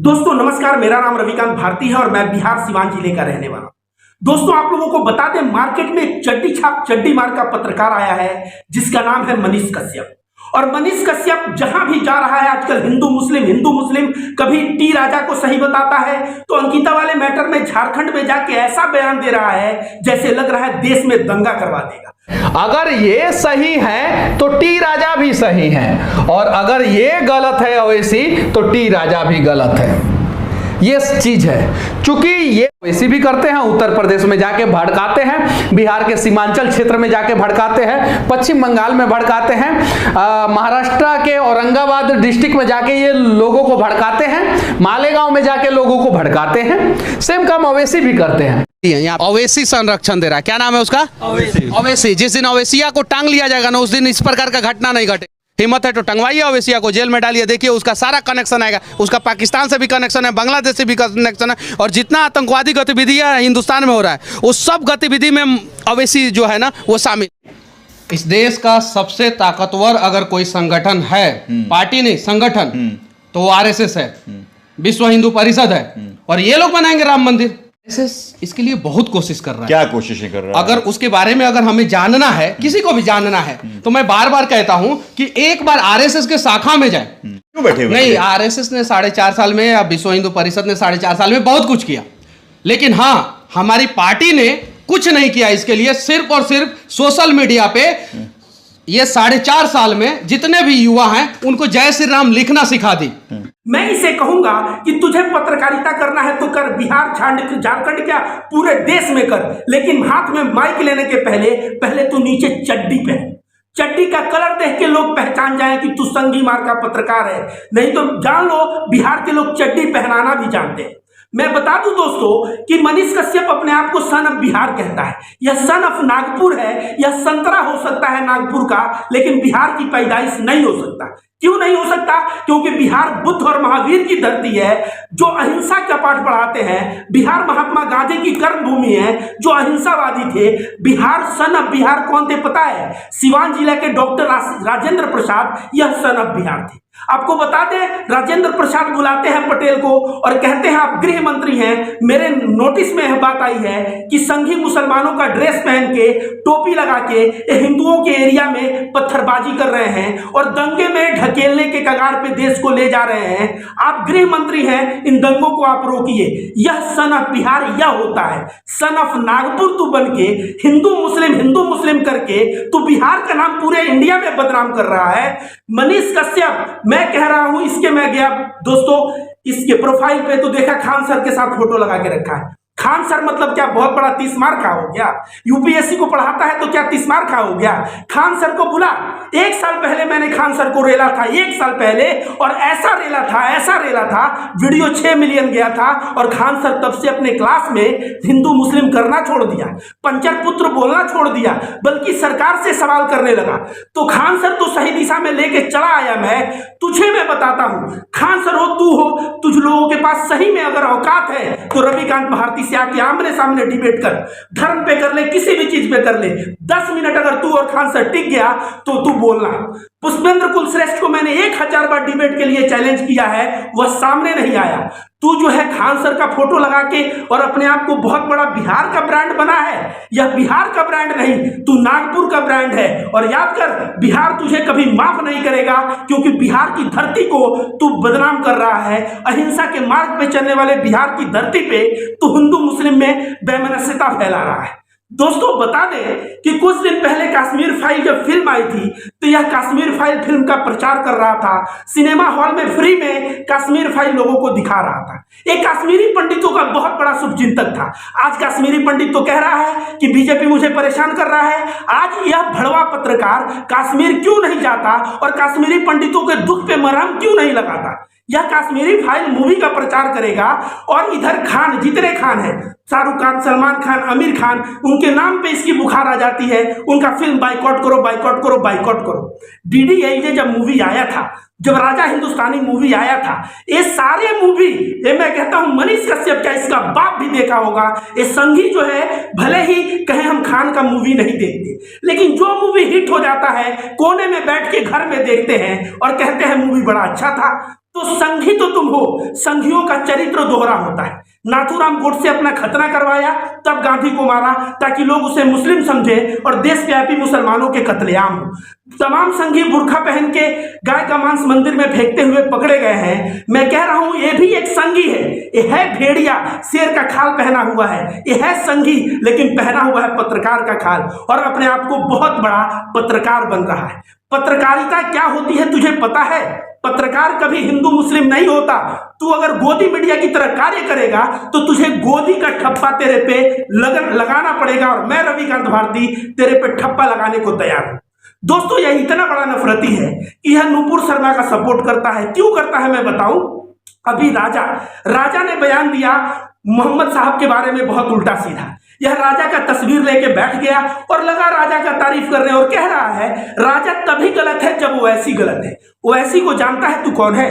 दोस्तों नमस्कार, मेरा नाम रविकांत भारती है और मैं बिहार सिवान जिले का रहने वाला हूं। दोस्तों आप लोगों को बता दें, मार्केट में एक चड्डी छाप चड्डी मार का पत्रकार आया है जिसका नाम है मनीष कश्यप। और मनीष कश्यप जहां भी जा रहा है आजकल हिंदू मुस्लिम कभी टी राजा को सही बताता है तो अंकिता वाले मैटर में झारखंड में जाके ऐसा बयान दे रहा है जैसे लग रहा है देश में दंगा करवा देगा। अगर ये सही है तो टी राजा भी सही है, और अगर ये गलत है ओवैसी तो टी राजा भी गलत है। ये चीज है, चूंकि ये ओवैसी भी करते हैं, उत्तर प्रदेश में जाके भड़काते हैं, बिहार के सीमांचल क्षेत्र में जाके भड़काते हैं, पश्चिम बंगाल में भड़काते हैं, महाराष्ट्र के औरंगाबाद डिस्ट्रिक्ट में जाके ये लोगों को भड़काते हैं, मालेगांव में जाके लोगों को भड़काते हैं। सेम काम ओवैसी भी करते हैं। यहाँ ओवैसी संरक्षण दे रहा है, क्या नाम है उसका? ओवैसी। जिस दिन ओवैसिया को टांग लिया जाएगा ना, उस दिन इस प्रकार का घटना नहीं घटे। हिम्मत है तो टंगवाइए ओवैसिया को, जेल में डालिए, देखिए उसका सारा कनेक्शन आएगा। उसका पाकिस्तान से भी कनेक्शन है, बांग्लादेश से भी कनेक्शन है, और जितना आतंकवादी गतिविधि हिंदुस्तान में हो रहा है उस सब गतिविधि में ओवैसी जो है ना वो शामिल। इस देश का सबसे ताकतवर अगर कोई संगठन है, पार्टी नहीं संगठन, तो वो आरएसएस है, विश्व हिंदू परिषद है। और ये लोग बनाएंगे राम मंदिर। इसके लिए बहुत कोशिश कर रहा है। क्या कोशिशें कर रहा है? अगर उसके बारे में अगर हमें जानना है, किसी को भी जानना है, तो मैं बार बार कहता हूं कि एक बार आरएसएस के शाखा में जाए। क्यों बैठे हुए? नहीं, आरएसएस ने 4.5 साल में या विश्व हिंदू परिषद ने 4.5 साल में बहुत कुछ किया, लेकिन हाँ हमारी पार्टी ने कुछ नहीं किया इसके लिए। सिर्फ और सिर्फ सोशल मीडिया पे ये 4.5 साल में जितने भी युवा हैं उनको जय श्री राम लिखना सिखा दी। मैं इसे कहूंगा कि तुझे पत्रकारिता करना है तो कर, बिहार झारखंड क्या पूरे देश में कर, लेकिन हाथ में माइक लेने के पहले तू नीचे चड्डी पहन। चड्डी का कलर देख के लोग पहचान जाएं कि तू संगी मार का पत्रकार है, नहीं तो जान लो बिहार के लोग चड्डी पहनाना भी जानते हैं। मैं बता दूं दोस्तों कि मनीष कश्यप अपने आप को सन ऑफ बिहार कहता है। यह सन ऑफ नागपुर है, यह संतरा हो सकता है नागपुर का, लेकिन बिहार की पैदाइश नहीं हो सकता। क्यों नहीं हो सकता? क्योंकि बिहार बुद्ध और महावीर की धरती है जो अहिंसा का पाठ पढ़ाते हैं। बिहार महात्मा गांधी की कर्म भूमि है जो अहिंसावादी थे। बिहार सन ऑफ बिहार कौन थे पता है? सिवान जिला के डॉक्टर राजेंद्र प्रसाद, यह सन ऑफ बिहार थे। आपको बता दें, राजेंद्र प्रसाद बुलाते हैं पटेल को और कहते हैं आप गृह मंत्री हैं, मेरे नोटिस में यह बात आई है कि संघी मुसलमानों का ड्रेस पहन के, टोपी लगा के हिंदुओं के एरिया में पत्थरबाजी कर रहे हैं और दंगे में ढकेलने के कगार पे देश को ले जा रहे हैं। आप गृह मंत्री हैं, इन दंगों को आप रोकिए। यह सन ऑफ बिहार यह होता है। सन ऑफ नागपुर तू बन के हिंदू मुस्लिम करके तू बिहार का नाम पूरे इंडिया में बदनाम कर रहा है। मनीष कश्यप, मैं कह रहा हूं, इसके मैं गया दोस्तों, इसके प्रोफाइल पे तो देखा खान सर के साथ फोटो लगा के रखा है। खान सर मतलब क्या बहुत बड़ा 30 मार खा हो गया? यूपीएससी को पढ़ाता है तो क्या 30 मार खा हो गया? खान सर को बुला। 1 साल पहले मैंने खान सर को रेला था, 1 साल पहले, और ऐसा रेला था, वीडियो 6 मिलियन गया था। और खान सर तब से अपने क्लास में हिंदू मुस्लिम करना छोड़ दिया, पंचर पुत्र बोलना छोड़ दिया, बल्कि सरकार से सवाल करने लगा। तो खान सर तो सही दिशा में लेके चला आया। मैं बताता हूं, खान सर हो, तू हो, तुझ लोगों के पास सही में अगर औकात है तो रविकांत भारती से आके आमने सामने डिबेट कर, धर्म पे कर ले, किसी भी चीज पे कर ले। 10 मिनट अगर तू और खान सर टिक गया तो तू बोलना। पुष्पेंद्र कुलश्रेष्ठ को मैंने 1000 बार डिबेट के लिए चैलेंज किया है, वह सामने नहीं आया। तू जो है खान सर का फोटो लगा के और अपने आप को बहुत बड़ा बिहार का ब्रांड बना है। यह बिहार का ब्रांड नहीं, तू नागपुर का ब्रांड है। और याद कर, बिहार तुझे कभी माफ नहीं करेगा, क्योंकि बिहार की धरती को तू बदनाम कर रहा है। अहिंसा के मार्ग पे चलने वाले बिहार की धरती पे तू हिंदू मुस्लिम में वैमनस्यता फैला रहा है। दोस्तों बता दें कि कुछ दिन पहले कश्मीर फाइल जब फिल्म आई थी तो यह कश्मीर फाइल फिल्म का प्रचार कर रहा था। सिनेमा हॉल में फ्री में कश्मीर फाइल लोगों को दिखा रहा था। एक कश्मीरी पंडितों का बहुत बड़ा शुभचिंतक था। आज कश्मीरी पंडित तो कह रहा है कि बीजेपी मुझे परेशान कर रहा है। आज यह भड़वा पत्रकार कश्मीर क्यों नहीं जाता और कश्मीरी पंडितों के दुख पे मरहम क्यों नहीं लगाता? यह कश्मीरी फाइल मूवी का प्रचार करेगा और इधर खान, जितने खान हैं, शाहरुख खान, सलमान खान, आमिर खान, उनके नाम पे इसकी बुखार आ जाती है। उनका फिल्म बाइकआउट करो, बाइकआउट करो, बाइकआउट करो। डीडीएलजे जब मूवी आया था, जब राजा हिंदुस्तानी मूवी आया था, ये सारे मूवी, ये मैं कहता हूं मनीष कश्यप का इसका बाप भी देखा होगा। ये संघी जो है, भले ही कहें हम खान का मूवी नहीं देखते, लेकिन जो मूवी हिट हो जाता है कोने में बैठ के घर में देखते हैं और कहते हैं मूवी बड़ा अच्छा था। तो संघी तो तुम हो, संघियों का चरित्र दोहरा होता है। नाथूराम गोडसे अपना खतना करवाया, तब गांधी को मारा ताकि लोग उसे मुस्लिम समझे और देशव्यापी मुसलमानों के कत्लेआम हो। तमाम संघी बुर्खा पहन के गाय का मांस मंदिर में फेंकते हुए पकड़े गए हैं। मैं कह रहा हूं ये भी एक संघी है। ये है भेड़िया, शेर का खाल पहना हुआ है। ये है संघी, लेकिन पहना हुआ है पत्रकार का खाल और अपने आप को बहुत बड़ा पत्रकार बन रहा है। पत्रकारिता क्या होती है तुझे पता है? पत्रकार कभी हिंदू मुस्लिम नहीं होता। तू अगर गोदी मीडिया की तरह कार्य करेगा तो तुझे गोदी का ठप्पा तेरे पे लगाना पड़ेगा, और मैं रविकांत भारती तेरे पे ठप्पा लगाने को तैयार हूं। दोस्तों, यह इतना बड़ा नफरती है कि यह नुपुर शर्मा का सपोर्ट करता है। क्यों करता है मैं बताऊं। अभी राजा ने बयान दिया मोहम्मद साहब के बारे में बहुत उल्टा सीधा। यह राजा का तस्वीर लेके बैठ गया और लगा राजा का तारीफ करने और कह रहा है राजा तभी गलत है जब ओवैसी गलत है। ओवैसी को जानता है तू कौन है?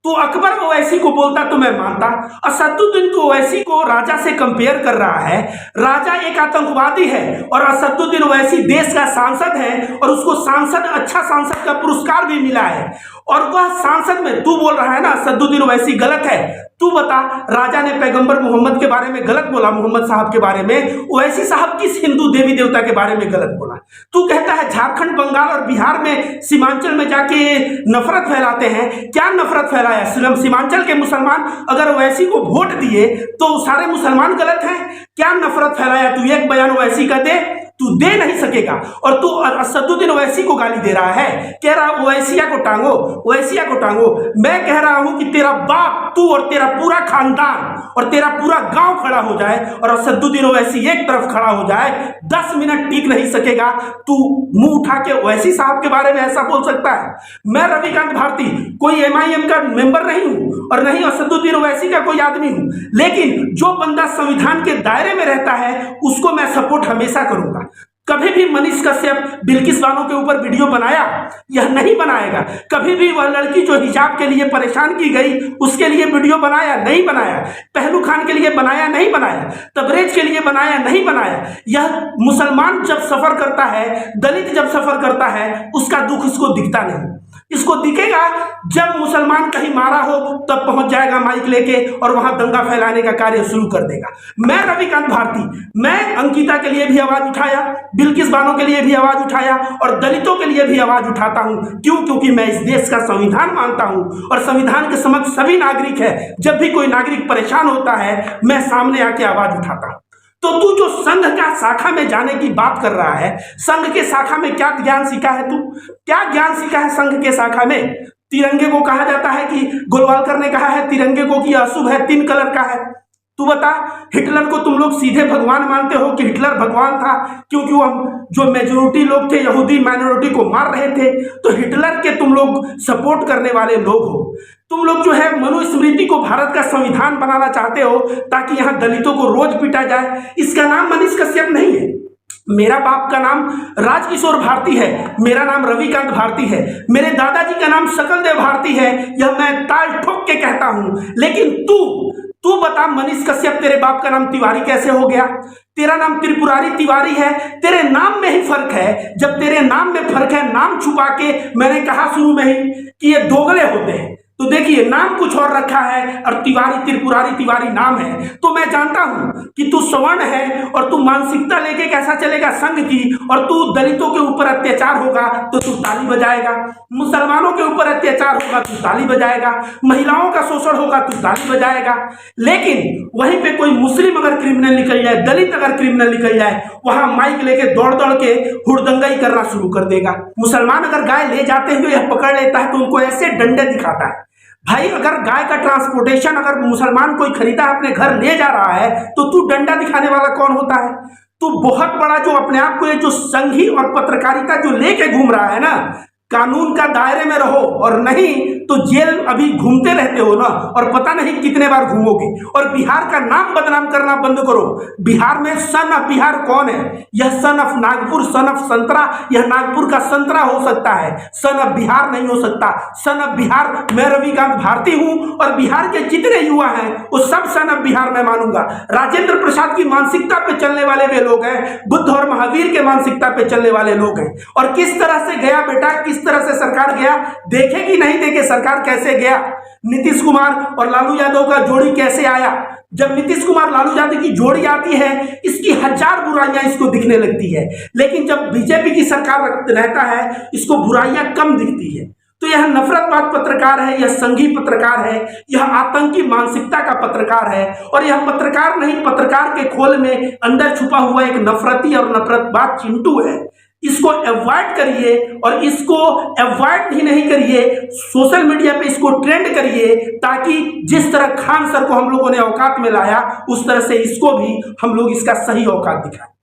तो अकबर ओवैसी को बोलता तो मैं मानता। असदुद्दीन तो ओवैसी को राजा से कंपेयर कर रहा है। राजा एक आतंकवादी है और असदुद्दीन ओवैसी देश का सांसद है और उसको अच्छा सांसद का पुरस्कार भी मिला है। और वह सांसद में तू बोल रहा है ना असदुद्दीन ओवैसी गलत है। तू बता, राजा ने पैगंबर मोहम्मद के बारे में गलत बोला, मोहम्मद साहब के बारे में। ओवैसी साहब किस हिंदू देवी देवता के बारे में गलत बोला? तू कहता है झारखंड, बंगाल और बिहार में सीमांचल में जाके नफरत फैलाते हैं। क्या नफरत फैलाया? सीमांचल के मुसलमान अगर ओवैसी को वोट दिए तो सारे मुसलमान गलत हैं? क्या नफरत फैलाया? तू एक बयान ओवैसी का दे, तू दे नहीं सकेगा। और तू असदुद्दीन ओवैसी को गाली दे रहा है, कह रहा ओवैसिया को टांगो, ओवैसिया को टांगो। मैं कह रहा हूं कि तेरा बाप, तू और तेरा पूरा खानदान और तेरा पूरा गांव खड़ा हो जाए और असदुद्दीन ओवैसी एक तरफ खड़ा हो जाए, 10 मिनट टिक नहीं सकेगा। तू मुंह उठा के ओवैसी साहब के बारे में ऐसा बोल सकता है? मैं रविकांत भारती कोई MIM का मेंबर नहीं हूं और नहीं असदुद्दीन ओवैसी का कोई आदमी हूं, लेकिन जो बंदा संविधान के दायरे में रहता है उसको मैं सपोर्ट हमेशा करूंगा। कभी भी मनीष कश्यप बिल्किस बानो के ऊपर वीडियो बनाया? यह नहीं बनाएगा। कभी भी वह लड़की जो हिजाब के लिए परेशान की गई उसके लिए वीडियो बनाया? नहीं बनाया। पहलू खान के लिए बनाया? नहीं बनाया। तबरेज के लिए बनाया? नहीं बनाया। यह मुसलमान जब सफर करता है, दलित जब सफर करता है, उसका दुख इसको दिखता नहीं। इसको दिखेगा जब मुसलमान कहीं मारा हो तब पहुंच जाएगा माइक लेके और वहां दंगा फैलाने का कार्य शुरू कर देगा। मैं रविकांत भारती, मैं अंकिता के लिए भी आवाज उठाया, बिल्किस बानो के लिए भी आवाज उठाया और दलितों के लिए भी आवाज उठाता हूं। क्यों? क्योंकि मैं इस देश का संविधान मानता हूं और संविधान के समक्ष सभी नागरिक है। जब भी कोई नागरिक परेशान होता है मैं सामने आके आवाज उठाता हूं। तो तू जो संघ का शाखा में जाने की बात कर रहा है, संघ के शाखा में क्या ज्ञान सीखा है तू? क्या ज्ञान सीखा है संघ के शाखा में? तिरंगे को कहा जाता है कि गोलवालकर ने कहा है तिरंगे को कि अशुभ है, 3 कलर का है। तू बता, हिटलर को तुम लोग सीधे भगवान मानते हो कि हिटलर भगवान था क्योंकि वो जो मेजोरिटी लोग थे यहूदी माइनॉरिटी को मार रहे थे? तो हिटलर के तुम लोग सपोर्ट करने वाले लोग हो। तुम लोग जो है मनुस्मृति को भारत का संविधान बनाना चाहते हो ताकि यहां दलितों को रोज पीटा जाए। इसका नाम मनीष कश्यप नहीं है। मेरा बाप का नाम राजकिशोर भारती है, मेरा नाम रविकांत भारती है, मेरे दादाजी का नाम सकलदेव भारती है। यह मैं ताल ठोक के कहता हूं। लेकिन तू बता, मनीष कश्यप तेरे बाप का नाम तिवारी कैसे हो गया? तेरा नाम त्रिपुरारी तिवारी है। तेरे नाम में ही फर्क है। जब तेरे नाम में फर्क है, नाम छुपा के मैंने कहा शुरू में ही कि ये दोगले होते हैं। तो देखिए, नाम कुछ और रखा है और तिवारी, त्रिपुरारी तिवारी नाम है। तो मैं जानता हूं कि तू सवर्ण है और तू मानसिकता लेके कैसा चलेगा संघ की, और तू दलितों के ऊपर अत्याचार होगा तो तू ताली बजाएगा, मुसलमानों के ऊपर अत्याचार होगा तू ताली बजाएगा, महिलाओं का शोषण होगा तू ताली बजाएगा। लेकिन वहीं पे कोई मुस्लिम अगर क्रिमिनल निकल जाए, दलित अगर क्रिमिनल निकल जाए, वहां माइक लेके दौड़ दौड़ के हुड़दंगाई करना शुरू कर देगा। मुसलमान अगर गाय ले जाते हुए यह पकड़ लेता है तो उनको ऐसे डंडे दिखाता है। भाई, अगर गाय का ट्रांसपोर्टेशन अगर मुसलमान कोई खरीदा अपने घर ले जा रहा है तो तू डंडा दिखाने वाला कौन होता है? तू बहुत बड़ा जो अपने आप को ये जो संघी और पत्रकारिता जो लेके घूम रहा है ना, कानून का दायरे में रहो, और नहीं तो जेल अभी घूमते रहते हो ना, और पता नहीं कितने बार घूमोगे। और बिहार का नाम बदनाम करना बंद करो। बिहार में सन ऑफ बिहार कौन है? यह son of Nagpur, son of संतरा, यह नागपुर का संतरा हो सकता है, सन ऑफ बिहार नहीं हो सकता। सन ऑफ बिहार मैं रविकांत भारती हूं और बिहार के जितने युवा हैं वो सब सन ऑफ बिहार मैं मानूंगा। राजेंद्र प्रसाद की मानसिकता पे चलने वाले वे लोग हैं, बुद्ध और महावीर के मानसिकता पे चलने वाले लोग हैं। और किस तरह से गया बेटा, किस किस तरह से सरकार गया, देखे कि नहीं देखे सरकार कैसे गया, नीतीश कुमार और लालू यादव का जोड़ी कैसे आया। जब नीतीश कुमार लालू यादव की जोड़ी आती है, इसकी हजार बुराइयां इसको दिखने लगती है, लेकिन जब बीजेपी की सरकार रहता है, इसको बुराइयां कम दिखती है। तो यह नफरतवाद पत्रकार है, यह संघी पत्रकार है, यह आतंकी मानसिकता का पत्रकार है, और यह पत्रकार नहीं, पत्रकार के खोल में अंदर छुपा हुआ एक नफरती और नफरतवाद चिंटू है। इसको अवॉइड करिए, और इसको अवॉइड ही नहीं करिए, सोशल मीडिया पे इसको ट्रेंड करिए, ताकि जिस तरह खान सर को हम लोगों ने औकात में लाया, उस तरह से इसको भी हम लोग इसका सही औकात दिखाएं।